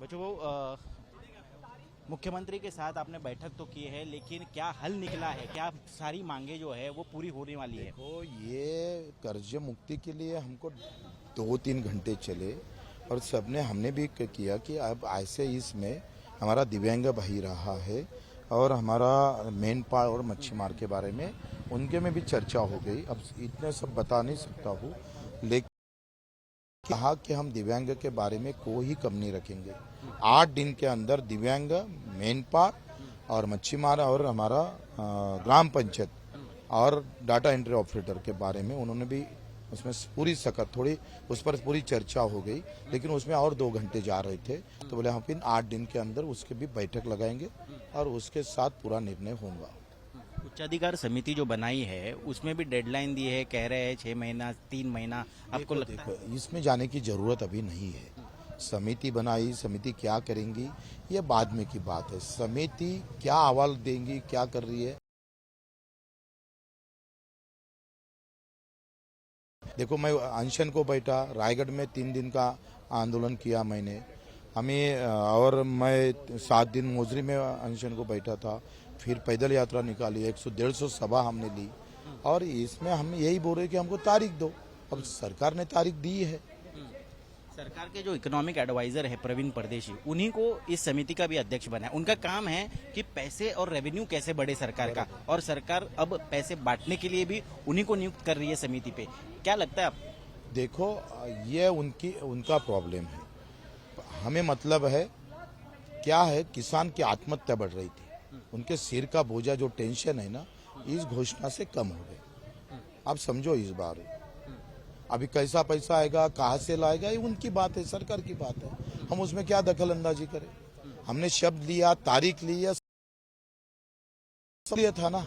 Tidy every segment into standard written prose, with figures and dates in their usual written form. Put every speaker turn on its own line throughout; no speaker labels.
बच्चों, मुख्यमंत्री के साथ आपने बैठक तो की है, लेकिन क्या हल निकला है? क्या सारी मांगे जो है वो पूरी होने वाली है?
देखो, ये कर्ज मुक्ति के लिए हमको 2-3 घंटे चले और सबने हमने भी किया कि अब ऐसे इसमें हमारा दिव्यांग भाई रहा है और हमारा मेन पार और मच्छी मार के बारे में उनके में भी चर्चा हो गई। अब इतने सब बता नहीं सकता हूँ, लेकिन कहा कि हम दिव्यांग के बारे में कोई कम नहीं रखेंगे। 8 दिन के अंदर दिव्यांग, मेन पार और मच्छी मारा और हमारा ग्राम पंचायत और डाटा एंट्री ऑपरेटर के बारे में उन्होंने भी उसमें पूरी सकत थोड़ी उस पर पूरी चर्चा हो गई, लेकिन उसमें और 2 घंटे जा रहे थे। तो बोले हम इन 8 दिन के अंदर उसके भी बैठक लगाएंगे और उसके साथ पूरा निर्णय होगा।
उच्चाधिकार समिति जो बनाई है उसमें भी डेडलाइन दी है, कह रहे हैं 6 महीना 3 महीना। आपको लगता है?
इसमें जाने की जरूरत अभी नहीं है। समिति बनाई, समिति क्या करेंगी ये बाद में की बात है। समिति क्या अहवाल देंगी, क्या कर रही है। देखो, मैं अनशन को बैठा, रायगढ़ में 3 दिन का आंदोलन किया मैंने, हमें और मैं 7 दिन मोजरी में अनशन को बैठा था, फिर पैदल यात्रा निकाली, 100-150 सभा हमने ली और इसमें हम यही बोल रहे कि हमको तारीख दो। अब सरकार ने तारीख दी है।
सरकार के जो इकोनॉमिक एडवाइजर है प्रवीण परदेशी, उन्हीं को इस समिति का भी अध्यक्ष बना है। उनका काम है कि पैसे और रेवेन्यू कैसे बढ़े सरकार का, और सरकार अब पैसे बांटने के लिए भी उन्हीं को नियुक्त कर रही है समिति पे। क्या लगता है आप?
देखो, ये उनका प्रॉब्लम है। हमें मतलब है क्या है, किसान की आत्महत्या बढ़ रही थी, उनके सिर का बोझा जो टेंशन है ना, इस घोषणा से कम हो गए। आप समझो, इस बार अभी कैसा पैसा आएगा, कहाँ से लाएगा, ये उनकी बात है, सरकार की बात है। हम उसमें क्या दखल अंदाजी करें। हमने शब्द लिया, तारीख लिया, सब लिया था ना।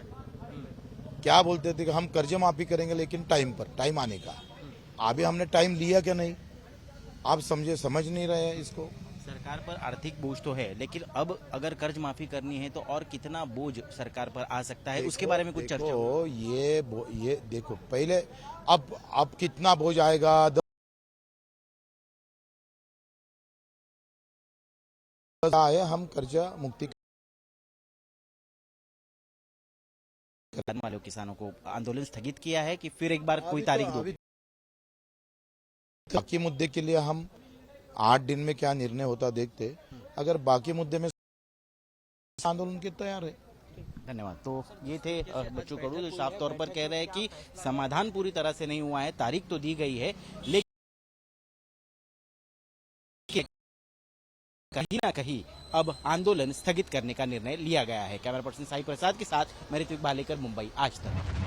क्या बोलते थे कि हम कर्ज माफी करेंगे, लेकिन टाइम पर, टाइम आने का। अभी हमने टाइम लिया क्या नहीं, आप समझ नहीं रहे हैं इसको।
सरकार पर आर्थिक बोझ तो है, लेकिन अब अगर कर्ज माफी करनी है तो और कितना बोझ सरकार पर आ सकता है, उसके बारे में कुछ चर्चा हो?
ये देखो, पहले अब कितना बोझ आएगा, आए हम कर्जा मुक्ति
करने वाले किसानों को आंदोलन स्थगित किया है कि फिर एक बार कोई तारीख दो?
बाकी मुद्दे के लिए हम 8 दिन में क्या निर्णय होता देखते, अगर बाकी मुद्दे में आंदोलन के तैयार है।
धन्यवाद। तो ये थे बच्चू कडू, जो साफ तौर पर कह रहे हैं कि समाधान पूरी तरह से नहीं हुआ है, तारीख तो दी गई है, लेकिन कहीं ना कहीं अब आंदोलन स्थगित करने का निर्णय लिया गया है। कैमरा पर्सन साई प्रसाद के साथ मैं ऋत्विक भालेकर, मुंबई आज तक।